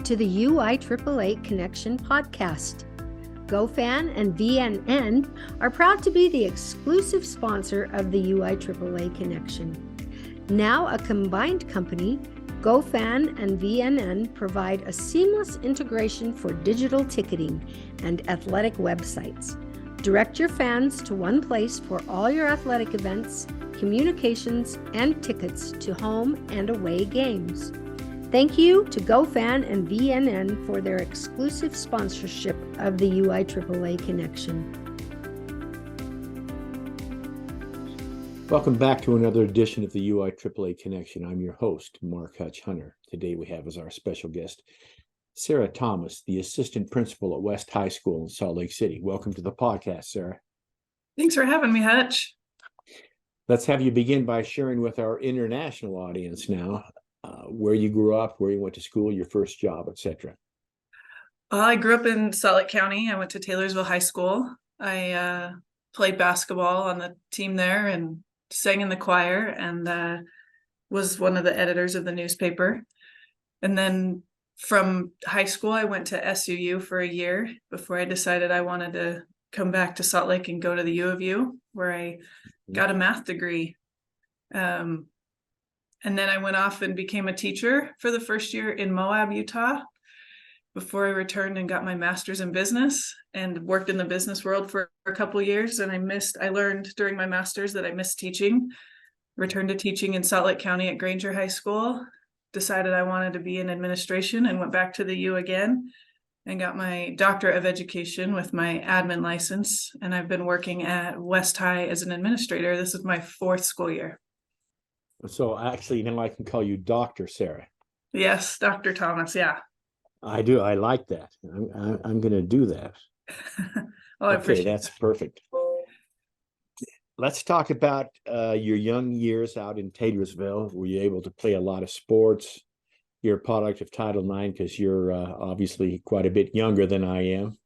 to the UIAAA Connection podcast. GoFan and VNN are proud to be the exclusive sponsor of the UIAAA Connection. Now a combined company, GoFan and VNN provide a seamless integration for digital ticketing and athletic websites. Direct your fans to one place for all your athletic events, communications, and tickets to home and away games. Thank you to GoFan and VNN for their exclusive sponsorship of the UIAAA Connection. Welcome back to another edition of the UIAAA Connection. I'm your host, Mark Hutch Hunter. Today we have as our special guest, Sara Thomas, the assistant principal at West High School in Salt Lake City. Welcome to the podcast, Sara. Thanks for having me, Hutch. Let's have you begin by sharing with our international audience now where you grew up, where you went to school, your first job, etc. I grew up in Salt Lake County. I went to Taylorsville High School. I played basketball on the team there and sang in the choir and was one of the editors of the newspaper. And then from high school, I went to SUU for a year before I decided I wanted to come back to Salt Lake and go to the U of U, where I got a math degree. And then I went off and became a teacher for the first year in Moab, Utah, before I returned and got my master's in business and worked in the business world for a couple of years. And I learned during my master's that I missed teaching, returned to teaching in Salt Lake County at Granger High School, decided I wanted to be in administration and went back to the U again and got my doctorate of education with my admin license. And I've been working at West High as an administrator. This is my fourth school year. So actually now I can call you Dr. Sara. Yes, Dr. Thomas, yeah. I do. I like that. I'm going to do that. Oh, I appreciate that's perfect. Let's talk about your young years out in Taylorsville. Were you able to play a lot of sports? You're a product of Title IX because you're obviously quite a bit younger than I am.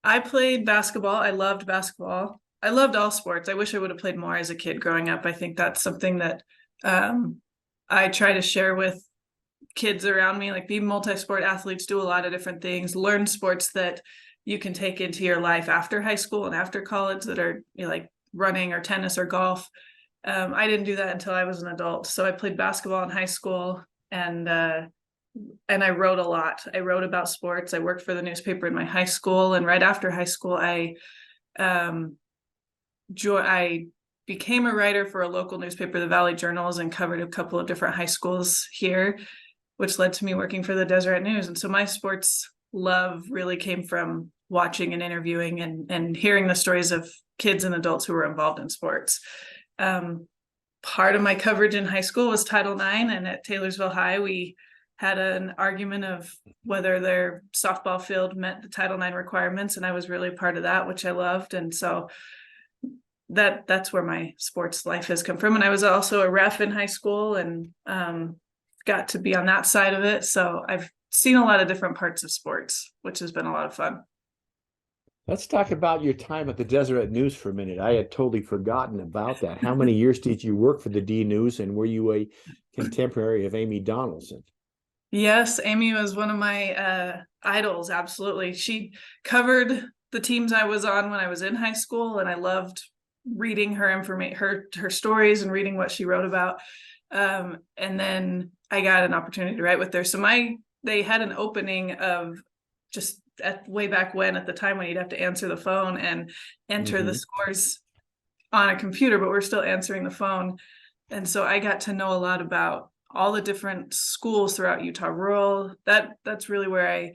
I played basketball. I loved basketball. I loved all sports. I wish I would have played more as a kid growing up. I think that's something that I try to share with kids around me, like be multi-sport athletes, do a lot of different things, learn sports that you can take into your life after high school and after college that are like running or tennis or golf. I didn't do that until I was an adult. So I played basketball in high school and I wrote a lot. I wrote about sports. I worked for the newspaper in my high school. And right after high school, I became a writer for a local newspaper, the Valley Journals, and covered a couple of different high schools here, which led to me working for the Deseret News. And so my sports love really came from watching and interviewing and hearing the stories of kids and adults who were involved in sports. Part of my coverage in high school was Title IX, and at Taylorsville High, we had an argument of whether their softball field met the Title IX requirements, and I was really part of that, which I loved. And so that's where my sports life has come from. And I was also a ref in high school and got to be on that side of it. So I've seen a lot of different parts of sports, which has been a lot of fun. Let's talk about your time at the Deseret News for a minute. I had totally forgotten about that. How many years did you work for the D News, and were you a contemporary of Amy Donaldson? Yes, Amy was one of my idols. Absolutely. She covered the teams I was on when I was in high school, and I loved reading her information, her stories, and reading what she wrote about. And then I got an opportunity to write with her. So they had an opening of just way back when, at the time when you'd have to answer the phone and enter the scores on a computer, but we're still answering the phone. And so I got to know a lot about all the different schools throughout Utah rural. That's really where I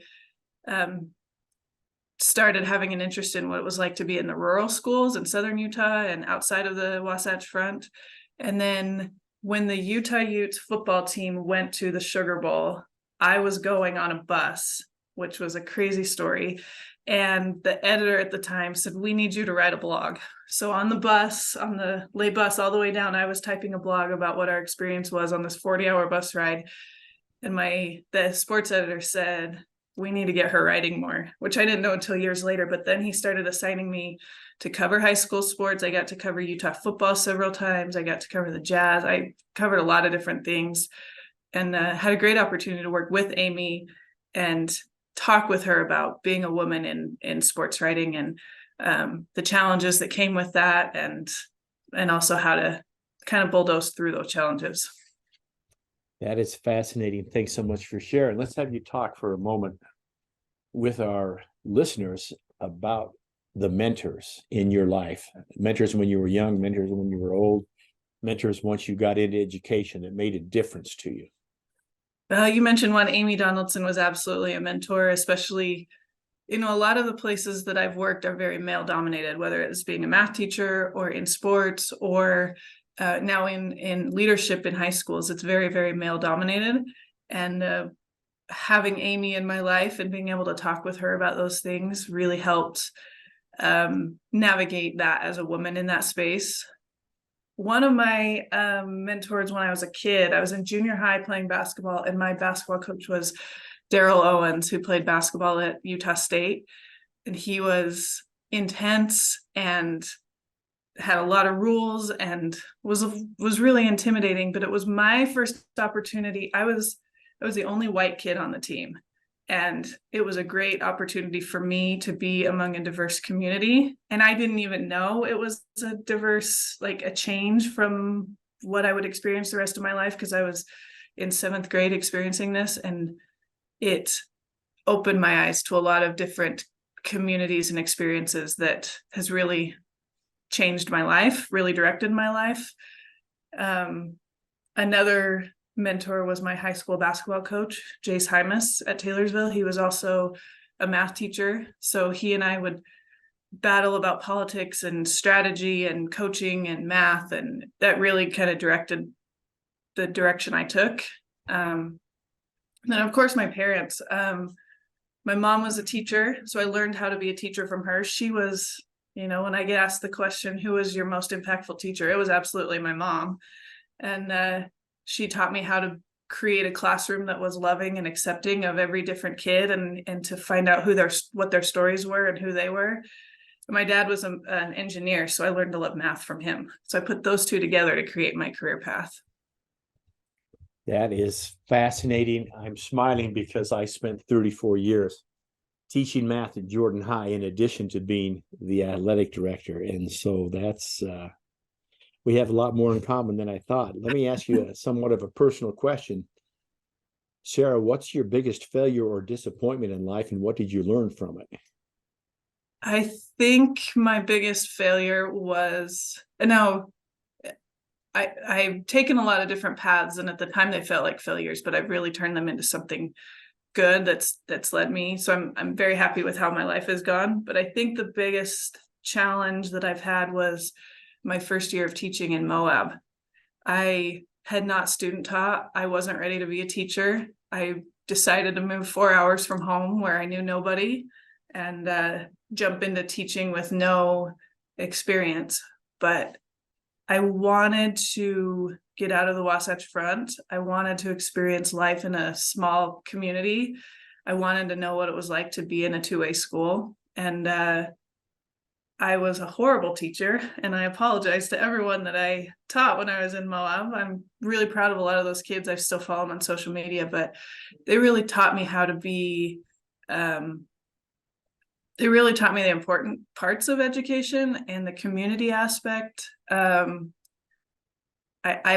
started having an interest in what it was like to be in the rural schools in southern Utah and outside of the Wasatch Front. And then when the Utah Utes football team went to the Sugar Bowl, I was going on a bus, which was a crazy story. And the editor at the time said, "We need you to write a blog." So on the bus, on the lay bus all the way down, I was typing a blog about what our experience was on this 40-hour bus ride. And the sports editor said, "We need to get her writing more," which I didn't know until years later. But then he started assigning me to cover high school sports. I got to cover Utah football several times. I got to cover the Jazz. I covered a lot of different things. and had a great opportunity to work with Amy and talk with her about being a woman in sports writing, and the challenges that came with that, and also how to kind of bulldoze through those challenges. That is fascinating. Thanks so much for sharing. Let's have you talk for a moment with our listeners about the mentors in your life. Mentors when you were young, mentors when you were old, mentors once you got into education that made a difference to you. You mentioned one. Amy Donaldson was absolutely a mentor, especially, a lot of the places that I've worked are very male dominated, whether it's being a math teacher or in sports or now in leadership in high schools. It's very, very male dominated. And having Amy in my life and being able to talk with her about those things really helped navigate that as a woman in that space. One of my mentors when I was a kid, I was in junior high playing basketball, and my basketball coach was Daryl Owens, who played basketball at Utah State. And he was intense and had a lot of rules and was really intimidating. But it was my first opportunity. I was the only white kid on the team. And it was a great opportunity for me to be among a diverse community. And I didn't even know it was a diverse, like a change from what I would experience the rest of my life, because I was in 7th grade experiencing this. And it opened my eyes to a lot of different communities and experiences that has really changed my life, really directed my life. Another mentor was my high school basketball coach, Jace Hymas at Taylorsville. He was also a math teacher. So he and I would battle about politics and strategy and coaching and math. And that really kind of directed the direction I took. And then, of course, my parents. My mom was a teacher, so I learned how to be a teacher from her. She was, when I get asked the question, who was your most impactful teacher? It was absolutely my mom. And she taught me how to create a classroom that was loving and accepting of every different kid, and to find out what their stories were and who they were. My dad was an engineer, so I learned to love math from him. So I put those two together to create my career path. That is fascinating. I'm smiling because I spent 34 years teaching math at Jordan High in addition to being the athletic director. And so we have a lot more in common than I thought. Let me ask you somewhat of a personal question. Sara, what's your biggest failure or disappointment in life, and what did you learn from it? I think my biggest failure was, I've taken a lot of different paths, and at the time they felt like failures, but I've really turned them into something good that's led me. So I'm very happy with how my life has gone. But I think the biggest challenge that I've had was my first year of teaching in Moab. I had not student taught. I wasn't ready to be a teacher. I decided to move 4 hours from home where I knew nobody and jump into teaching with no experience. But I wanted to get out of the Wasatch Front. I wanted to experience life in a small community. I wanted to know what it was like to be in a two-way school. And I was a horrible teacher, and I apologize to everyone that I taught when I was in Moab. I'm really proud of a lot of those kids. I still follow them on social media, but they really taught me how to be, they really taught me the important parts of education and the community aspect. I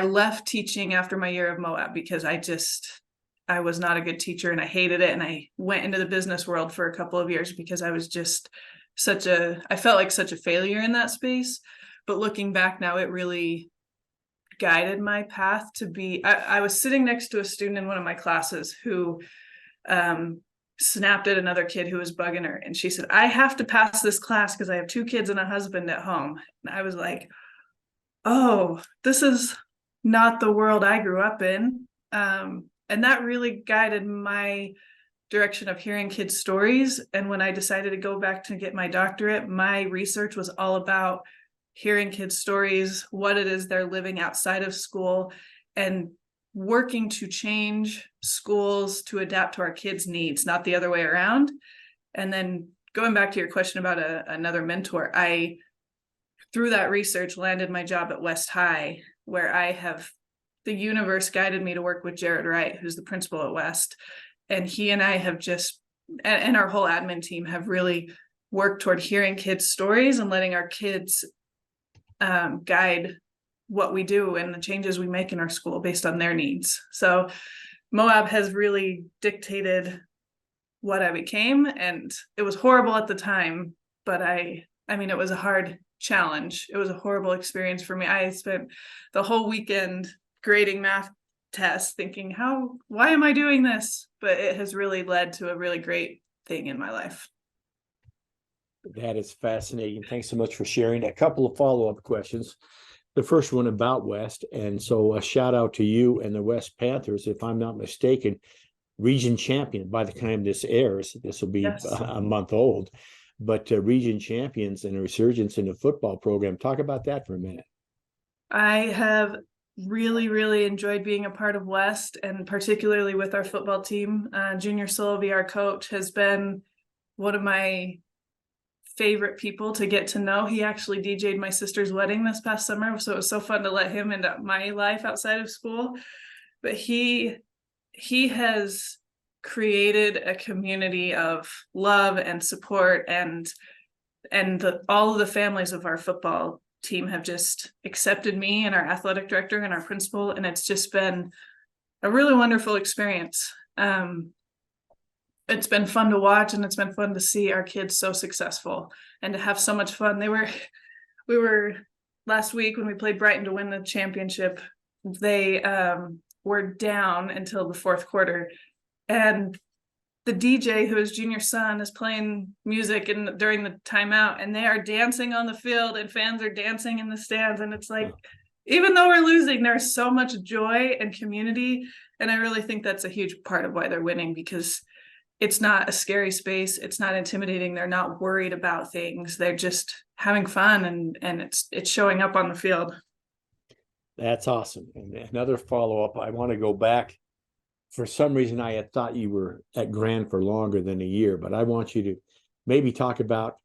left teaching after my year of Moab because I was not a good teacher, and I hated it. And I went into the business world for a couple of years because I was just I felt like such a failure in that space. But looking back now, it really guided my path to be, I was sitting next to a student in one of my classes who snapped at another kid who was bugging her. And she said, I have to pass this class because I have 2 kids and a husband at home. And I was like, oh, this is not the world I grew up in. And that really guided my direction of hearing kids' stories. And when I decided to go back to get my doctorate, my research was all about hearing kids' stories, what it is they're living outside of school, and working to change schools to adapt to our kids' needs, not the other way around. And then going back to your question about another mentor, I, through that research, landed my job at West High, where I have the universe guided me to work with Jared Wright, who's the principal at West. And he and I have just, and our whole admin team have really worked toward hearing kids' stories and letting our kids guide what we do and the changes we make in our school based on their needs. So Moab has really dictated what I became, and it was horrible at the time, but I mean, it was a hard challenge. It was a horrible experience for me. I spent the whole weekend grading math tests thinking, why am I doing this? But it has really led to a really great thing in my life. That is fascinating. Thanks so much for sharing. A couple of follow-up questions. The first one about West. And so a shout out to you and the West Panthers, if I'm not mistaken, region champion by the time this airs. This will be Yes. a month old, but region champions and a resurgence in the football program. Talk about that for a minute. I have really, really enjoyed being a part of West, and particularly with our football team. Junior Sullivan, our coach, has been one of my favorite people to get to know. He actually DJ'd my sister's wedding this past summer, so it was so fun to let him into my life outside of school. But he has created a community of love and support, and all of the families of our football team have just accepted me and our athletic director and our principal, and it's just been a really wonderful experience. It's been fun to watch, and it's been fun to see our kids so successful and to have so much fun. We were last week when we played Brighton to win the championship. They were down until the fourth quarter, and the DJ, who is Junior's son, is playing music during the timeout, and they are dancing on the field, and fans are dancing in the stands. And it's like, even though we're losing, there's so much joy and community. And I really think that's a huge part of why they're winning, because it's not a scary space. It's not intimidating. They're not worried about things. They're just having fun, and it's showing up on the field. That's awesome. And another follow-up, I want to go back. For some reason, I had thought you were at Grand for longer than a year, but I want you to maybe talk about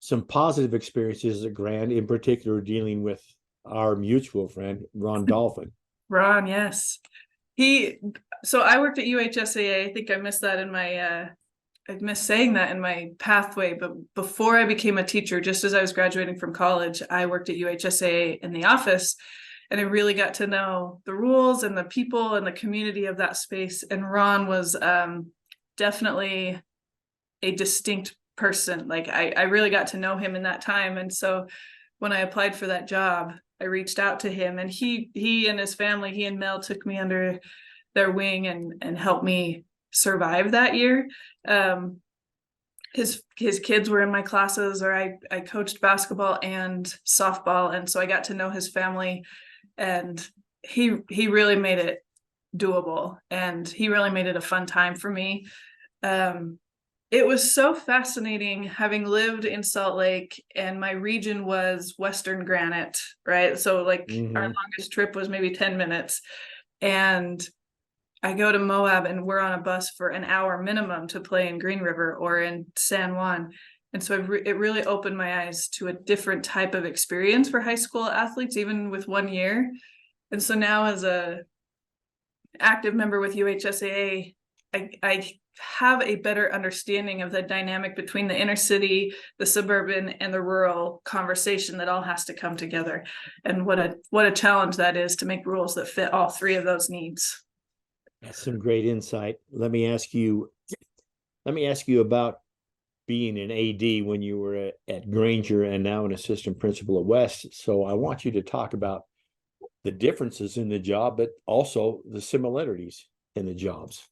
some positive experiences at Grand, in particular dealing with our mutual friend, Ron Dolphin. Ron, yes. So I worked at UIAAA. I think I missed that I missed saying that in my pathway, but before I became a teacher, just as I was graduating from college, I worked at UIAAA in the office, and I really got to know the rules and the people and the community of that space. And Ron was definitely a distinct person. Like I really got to know him in that time. And so when I applied for that job, I reached out to him, and he and his family, he and Mel, took me under their wing and helped me survive that year. His kids were in my classes, or I coached basketball and softball, and so I got to know his family, and he really made it doable, and he really made it a fun time for me. It was so fascinating having lived in Salt Lake, and my region was Western Granite, right? So like our longest trip was maybe 10 minutes, and I go to Moab, and we're on a bus for an hour minimum to play in Green River or in San Juan. And so it really opened my eyes to a different type of experience for high school athletes, even with 1 year. And so now, as a active member with UIAAA, I have a better understanding of the dynamic between the inner city, the suburban, and the rural conversation that all has to come together. And what a challenge that is to make rules that fit all three of those needs. That's some great insight. Let me ask you about being an AD when you were at Granger and now an assistant principal at West. So I want you to talk about the differences in the job, but also the similarities in the jobs.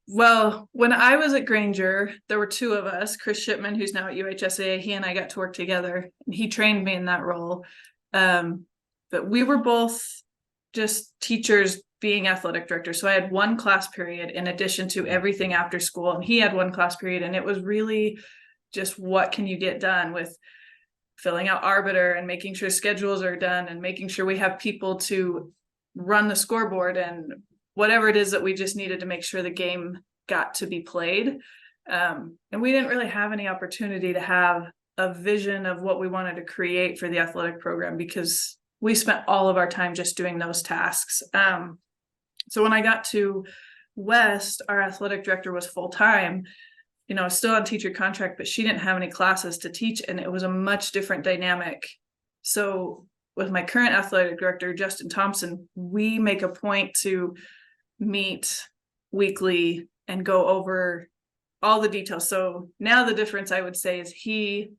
Well, when I was at Granger, there were two of us, Chris Shipman, who's now at UIAAA. He and I got to work together, and he trained me in that role. But we were both just teachers being athletic directors. So I had one class period in addition to everything after school, and he had one class period, and it was really just what can you get done with filling out arbiter and making sure schedules are done and making sure we have people to run the scoreboard and whatever it is that we just needed to make sure the game got to be played. And we didn't really have any opportunity to have a vision of what we wanted to create for the athletic program, because we spent all of our time just doing those tasks. So when I got to West, our athletic director was full-time, still on teacher contract, but she didn't have any classes to teach, and it was a much different dynamic. So with my current athletic director, Justin Thompson, we make a point to meet weekly and go over all the details. So now the difference, I would say, is he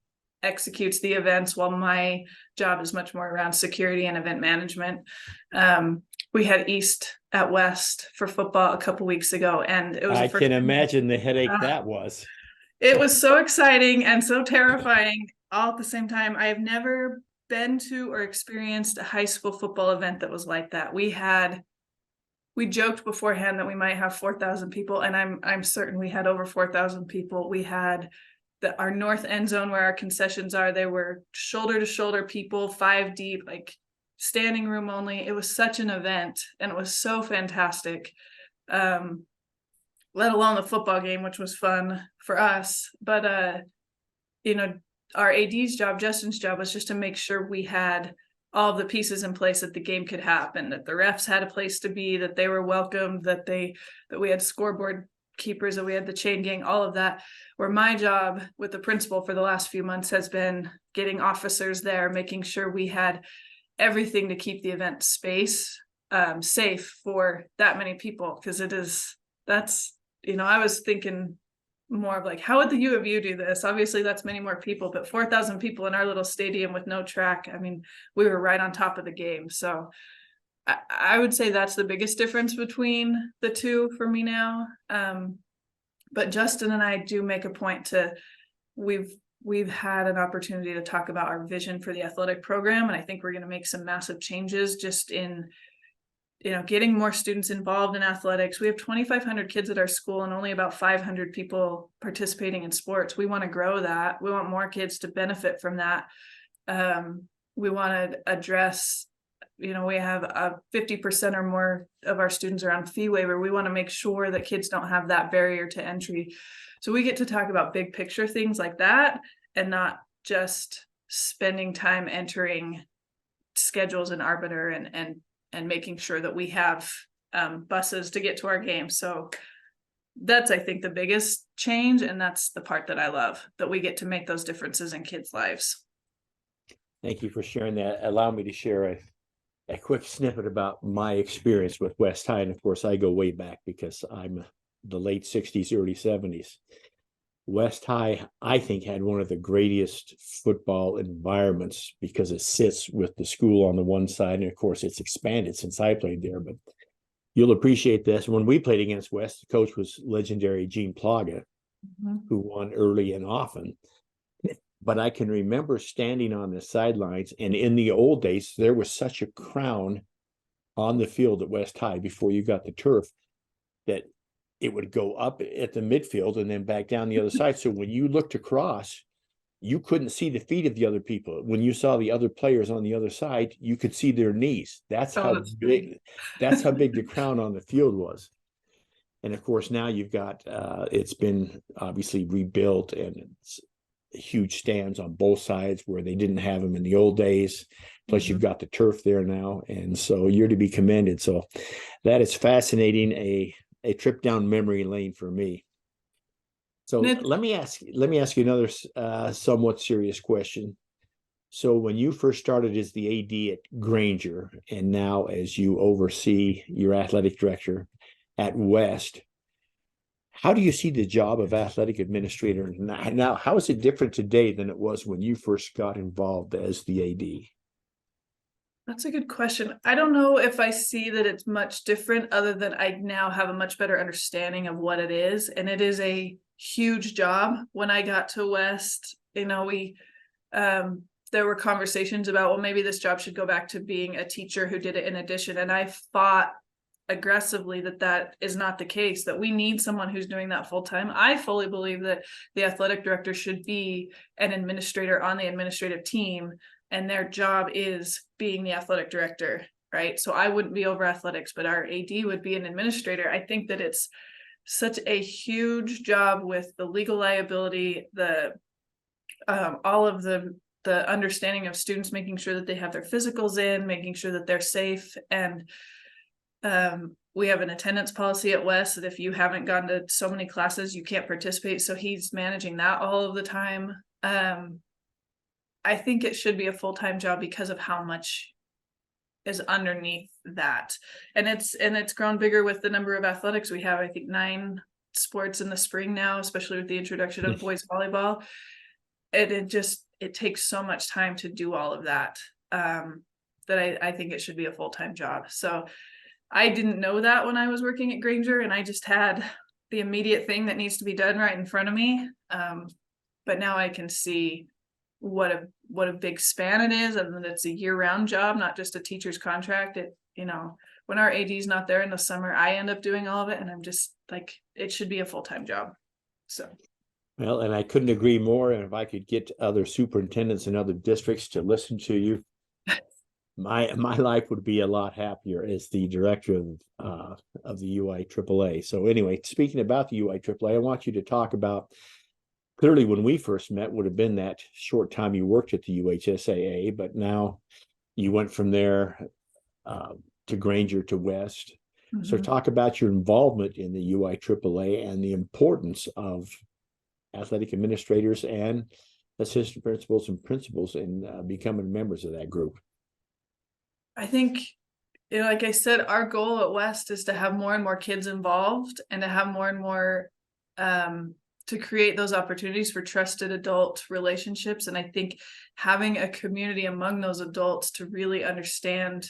executes the events while my job is much more around security and event management. We had East at West for football a couple weeks ago, and it was I can imagine the headache that was. It was so exciting and so terrifying all at the same time. I have never been to or experienced a high school football event that was like that. We joked beforehand that we might have 4,000 people, and I'm certain we had over 4,000 people. We had our north end zone where our concessions are. They were shoulder to shoulder people, 5 deep, like standing room only. It was such an event, and it was so fantastic. Let alone the football game, which was fun for us. But our AD's job, Justin's job, was just to make sure we had all the pieces in place that the game could happen, that the refs had a place to be, that they were welcomed, that we had scoreboard keepers, that we had the chain gang, all of that. Where my job with the principal for the last few months has been getting officers there, making sure we had everything to keep the event space safe for that many people. Because I was thinking more of like, how would the U of U do this? Obviously that's many more people, but 4,000 people in our little stadium with no track. I mean, we were right on top of the game. So I would say that's the biggest difference between the two for me now. But Justin and I do make a point to, we've had an opportunity to talk about our vision for the athletic program. And I think we're going to make some massive changes just in, getting more students involved in athletics. We have 2,500 kids at our school and only about 500 people participating in sports. We want to grow that. We want more kids to benefit from that. We want to address, we have 50% or more of our students are on fee waiver. We want to make sure that kids don't have that barrier to entry. So we get to talk about big picture things like that, and not just spending time entering schedules in Arbiter and making sure that we have buses to get to our game. So that's, I think, the biggest change. And that's the part that I love, that we get to make those differences in kids' lives. Thank you for sharing that. Allow me to share a quick snippet about my experience with West High. And of course, I go way back because I'm the late 60s, early 70s. West High, I think, had one of the greatest football environments because it sits with the school on the one side. And of course, it's expanded since I played there. But you'll appreciate this. When we played against West, the coach was legendary Gene Plaga, who won early and often. But I can remember standing on the sidelines, and in the old days, there was such a crown on the field at West High before you got the turf that it would go up at the midfield and then back down the other side. So when you looked across, you couldn't see the feet of the other people. When you saw the other players on the other side, you could see their knees. That's how big the crown on the field was. And of course, now you've got, it's been obviously rebuilt, and it's huge stands on both sides where they didn't have them in the old days. Plus you've got the turf there now. And so you're to be commended. So that is fascinating, a trip down memory lane for me. So let me ask you another somewhat serious question. So when you first started as the AD at Granger, and now as you oversee your athletic director at West, how do you see the job of athletic administrator now? How is it different today than it was when you first got involved as the AD? That's a good question. I don't know if I see that it's much different, other than I now have a much better understanding of what it is. And it is a huge job. When I got to West, there were conversations about, well, maybe this job should go back to being a teacher who did it in addition. And I fought aggressively that is not the case, that we need someone who's doing that full time. I fully believe that the athletic director should be an administrator on the administrative team, and their job is being the athletic director, right? So I wouldn't be over athletics, but our AD would be an administrator. I think that it's such a huge job with the legal liability, all of the the understanding of students, making sure that they have their physicals in, making sure that they're safe. And we have an attendance policy at West that if you haven't gone to so many classes, you can't participate. So he's managing that all of the time. I think it should be a full-time job because of how much is underneath that. And it's grown bigger with the number of athletics we have. I think 9 sports in the spring now, especially with the introduction of boys volleyball. It takes so much time to do all of that, that I think it should be a full-time job. So I didn't know that when I was working at Granger, and I just had the immediate thing that needs to be done right in front of me. But now I can see what a big span it is, and that it's a year-round job, not just a teacher's contract. When our AD is not there in the summer, I end up doing all of it, and I'm just like, it should be a full-time job. So. Well, and I couldn't agree more. And if I could get other superintendents in other districts to listen to you, my life would be a lot happier as the director of the UIAAA. So anyway, speaking about the UIAAA, I want you to talk about, clearly when we first met would have been that short time you worked at the UHSAA, but now you went from there to Granger to West. Mm-hmm. So talk about your involvement in the UIAAA and the importance of athletic administrators and assistant principals and principals in becoming members of that group. I think, like I said, our goal at West is to have more and more kids involved, and to have more and more to create those opportunities for trusted adult relationships. And I think having a community among those adults to really understand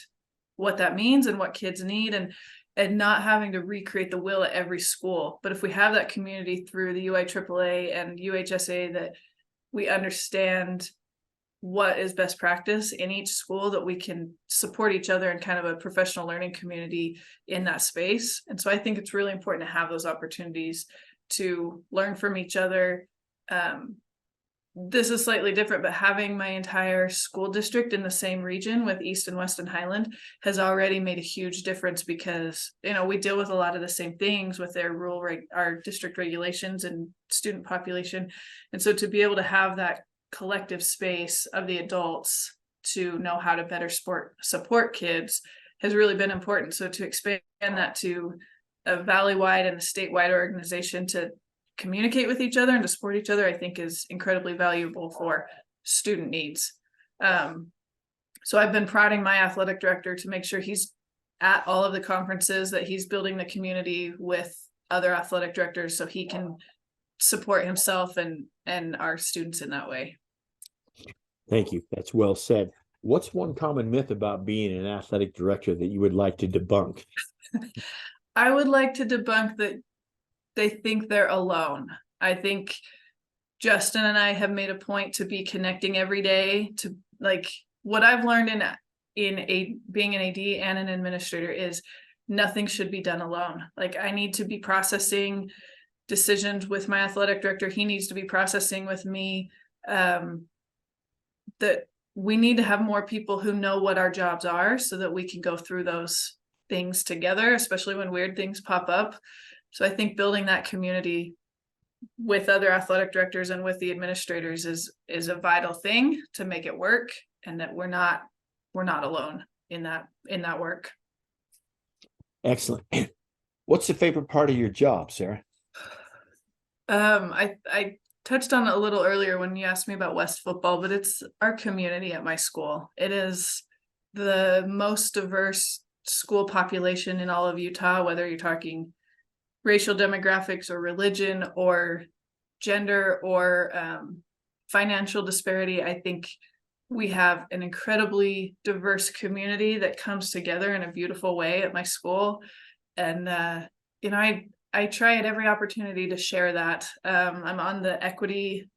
what that means and what kids need, and not having to recreate the wheel at every school. But if we have that community through the UIAAA and UHSAA, that we understand what is best practice in each school, that we can support each other in kind of a professional learning community in that space. And so I think it's really important to have those opportunities to learn from each other. This is slightly different, but having my entire school district in the same region with East and West and Highland has already made a huge difference, because we deal with a lot of the same things with their our district regulations and student population. And so to be able to have that collective space of the adults to know how to better support kids has really been important. So to expand that to a valley-wide and a statewide organization to communicate with each other and to support each other, I think is incredibly valuable for student needs. So I've been prodding my athletic director to make sure he's at all of the conferences, that he's building the community with other athletic directors so he can support himself and our students in that way. Thank you. That's well said. What's one common myth about being an athletic director that you would like to debunk? I would like to debunk that they think they're alone. I think Justin and I have made a point to be connecting every day. To like, what I've learned in being an AD and an administrator is nothing should be done alone. Like, I need to be processing decisions with my athletic director. He needs to be processing with me. That we need to have more people who know what our jobs are, so that we can go through those things together, especially when weird things pop up. So I think building that community with other athletic directors and with the administrators is a vital thing to make it work, and that we're not alone in that work. Excellent. What's the favorite part of your job, Sarah? I touched on it a little earlier when you asked me about West football, but it's our community at my school. It is the most diverse school population in all of Utah, whether you're talking racial demographics or religion or gender or financial disparity. I think we have an incredibly diverse community that comes together in a beautiful way at my school. And, I try at every opportunity to share that. I'm on the equity,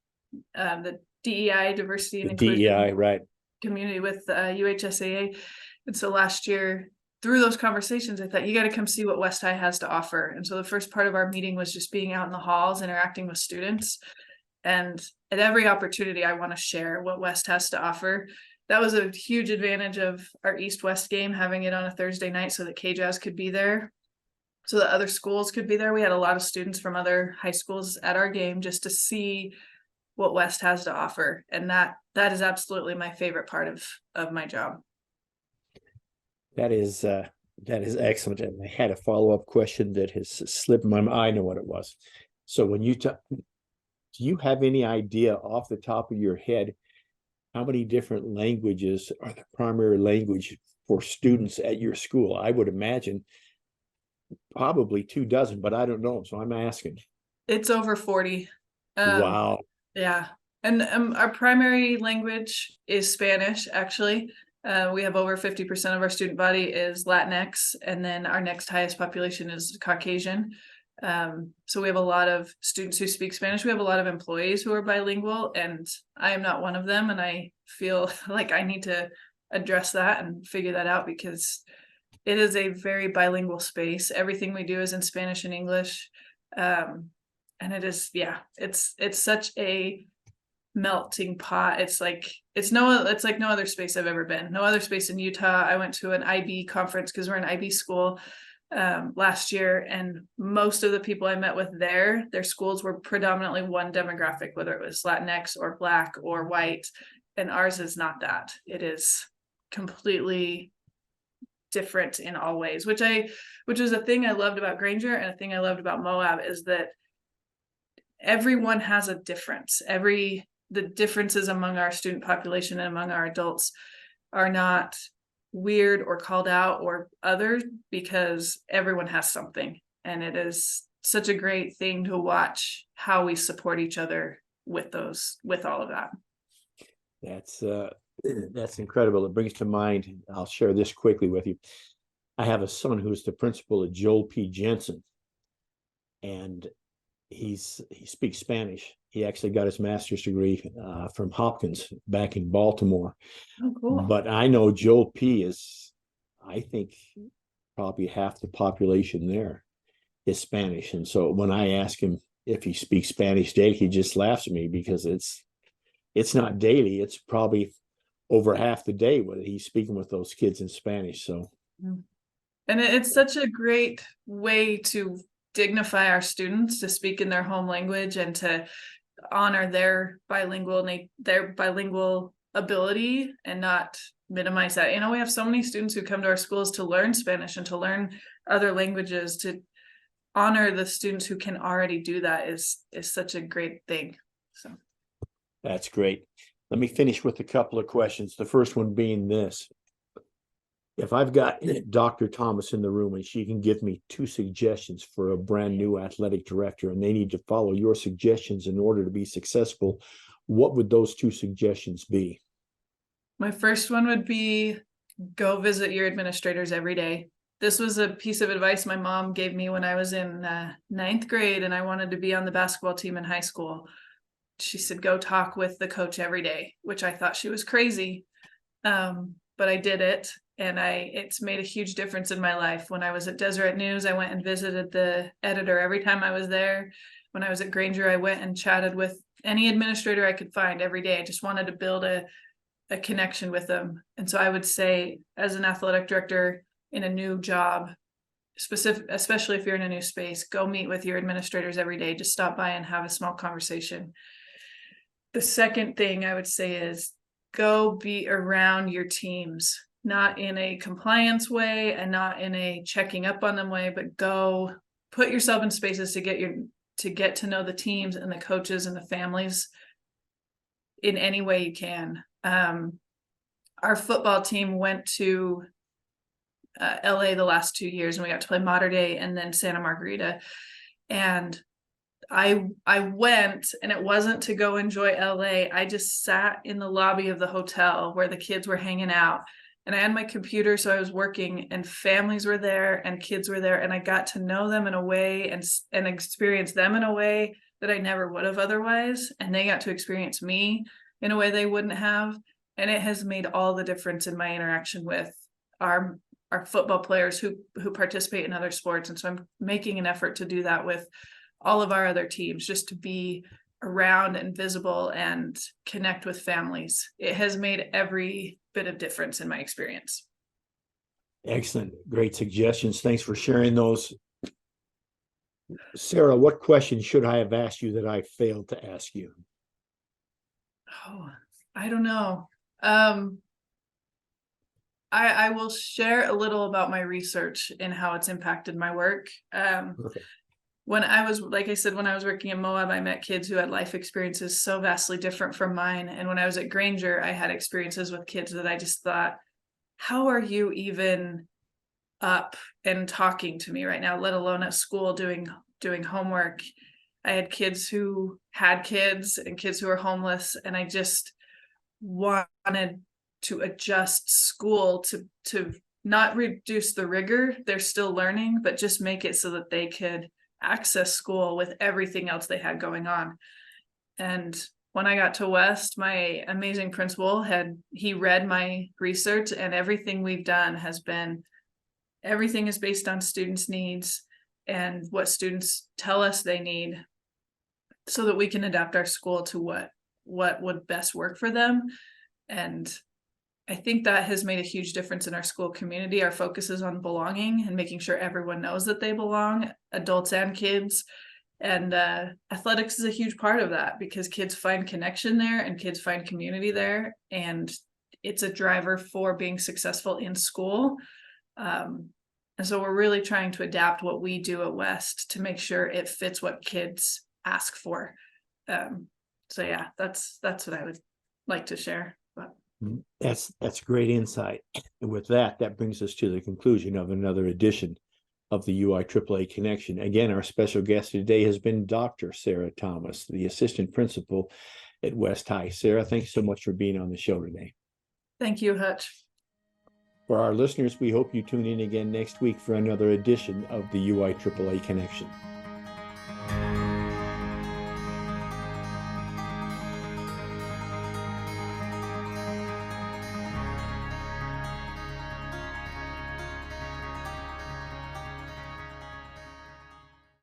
the DEI, diversity and inclusion DEI, right, community with UHSAA. And so last year, through those conversations, I thought, you got to come see what West High has to offer. And so the first part of our meeting was just being out in the halls, interacting with students. And at every opportunity, I want to share what West has to offer. That was a huge advantage of our East-West game, having it on a Thursday night so that KJAS could be there, so that other schools could be there. We had a lot of students from other high schools at our game just to see what West has to offer. And that is absolutely my favorite part of my job. That is excellent. And I had a follow-up question that has slipped my mind. I know what it was. So when do you have any idea off the top of your head how many different languages are the primary language for students at your school? I would imagine probably 24, but I don't know. So I'm asking. It's over 40. Wow. Yeah. And our primary language is Spanish, actually. We have over 50% of our student body is Latinx, and then our next highest population is Caucasian. So we have a lot of students who speak Spanish. We have a lot of employees who are bilingual, and I am not one of them. And I feel like I need to address that and figure that out, because it is a very bilingual space. Everything we do is in Spanish and English. And it is, yeah, it's such a melting pot. It's like no other space I've ever been. No other space in Utah. I went to an IB conference because we're an IB school last year, and most of the people I met with their schools were predominantly one demographic, whether it was Latinx or Black or white, and ours is not that. It is completely different in all ways, which is a thing I loved about Granger, and a thing I loved about Moab is that everyone has a difference. The differences among our student population and among our adults are not weird or called out or other, because everyone has something. And it is such a great thing to watch how we support each other with all of that. That's incredible. It brings to mind, I'll share this quickly with you. I have a son who's the principal at Joel P. Jensen, and he speaks Spanish. He actually got his master's degree from Hopkins back in Baltimore. Oh, cool. But I know Joel P. is, I think, probably half the population there is Spanish. And so when I ask him if he speaks Spanish daily, he just laughs at me, because it's not daily. It's probably over half the day whether he's speaking with those kids in Spanish. So, and it's such a great way to dignify our students to speak in their home language and to honor their bilingual ability and not minimize that. We have so many students who come to our schools to learn Spanish and to learn other languages. To honor the students who can already do that is such a great thing. So that's great. Let me finish with a couple of questions. The first one being this: if I've got Dr. Thomas in the room and she can give me 2 suggestions for a brand new athletic director, and they need to follow your suggestions in order to be successful, what would those 2 suggestions be? My first one would be, go visit your administrators every day. This was a piece of advice my mom gave me when I was in 9th grade and I wanted to be on the basketball team in high school. She said, go talk with the coach every day, which I thought she was crazy. But I did it, and it's made a huge difference in my life. When I was at Deseret News, I went and visited the editor every time I was there. When I was at Granger, I went and chatted with any administrator I could find every day. I just wanted to build a connection with them. And so I would say, as an athletic director in a new job, especially if you're in a new space, go meet with your administrators every day. Just stop by and have a small conversation. The second thing I would say is, go be around your teams, not in a compliance way and not in a checking up on them way, but go put yourself in spaces to get to know the teams and the coaches and the families in any way you can. Our football team went to LA the last 2 years, and we got to play Mater Dei and then Santa Margarita. And I went, and it wasn't to go enjoy LA. I just sat in the lobby of the hotel where the kids were hanging out, and I had my computer, so I was working, and families were there and kids were there, and I got to know them in a way and experience them in a way that I never would have otherwise. And they got to experience me in a way they wouldn't have. And it has made all the difference in my interaction with our football players who participate in other sports. And so I'm making an effort to do that with all of our other teams, just to be around and visible and connect with families. It has made every bit of difference in my experience. Excellent. Great suggestions. Thanks for sharing those. Sara, what question should I have asked you that I failed to ask you? Oh, I don't know. I will share a little about my research and how it's impacted my work. Perfect. When I was, like I said, when I was working in Moab, I met kids who had life experiences so vastly different from mine. And when I was at Granger, I had experiences with kids that I just thought, how are you even up and talking to me right now, let alone at school doing homework? I had kids who had kids and kids who were homeless, and I just wanted to adjust school to not reduce the rigor. They're still learning, but just make it so that they could access school with everything else they had going on. And when I got to West, my amazing principal he read my research, and everything we've done everything is based on students' needs and what students tell us they need, so that we can adapt our school to what would best work for them. And I think that has made a huge difference in our school community. Our focus is on belonging and making sure everyone knows that they belong, adults and kids. And athletics is a huge part of that, because kids find connection there and kids find community there. And it's a driver for being successful in school. And so we're really trying to adapt what we do at West to make sure it fits what kids ask for. So yeah, that's what I would like to share. But That's great insight. And with that brings us to the conclusion of another edition of the UIAAA Connection. Again, our special guest today has been Dr. Sara Thomas, the assistant principal at West High. Sara, thanks so much for being on the show today. Thank you, Hutch. For our listeners, we hope you tune in again next week for another edition of the UIAAA Connection.